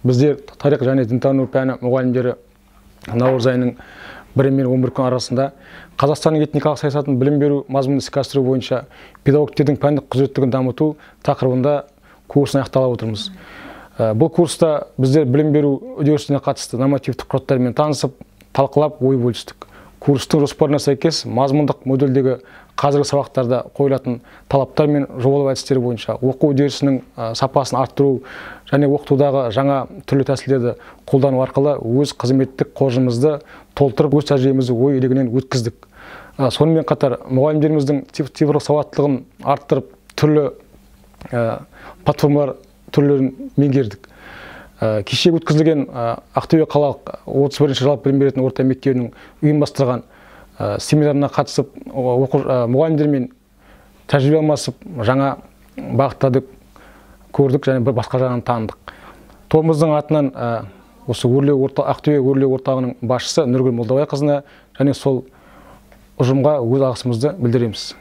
Біздер тарих және дінтану пәні мұғалімдері наурыз айының 1 мен 11 күн арасында Қазақстанның этникалық саясатын білім беру мазмұнын іске асыру бойынша педагогтердің пәндік құзыреттілігін дамыту тақырыбында курсын аяқталып отырмыз. Бұл курста біздер білім беру үдерісіне қатысты нормативтік құжаттармен танысып, талқылап, ой бөлістік. Курстың жоспарына сәйкес мазмұндық модельдегі қазіргі сабақтарда қойылатын талаптар мен жобалау әдістері бойынша оқу үдерісінің сапасын арттыру және оқытудағы жаңа түрлі тәсілдерді қолдану арқылы өз қызметтік қоржынымызды толтырып, өз тәжірибемізді ой елегінен өткіздік. Сонымен қатар мұғалімдеріміздің цифрлық сауаттылығын арттырып, түрлі платформалар түрлерін меңгердік. Кеше өткізілген Ақтөбе қалалық 31-ші жалпы білім беретін орта мектебінің ұйымдастырған семинарына қатысып, мұғалімдермен тәжірибе алмасып, жаңа бағыттарды көрдік және бір басқа жағынан таныдық. Тобымыздың атынан осы Ақтөбе өрлеу орталығының басшысы Нұргүл Молдабайқызына және сол ұжымға өз алғысымызды білдіреміз.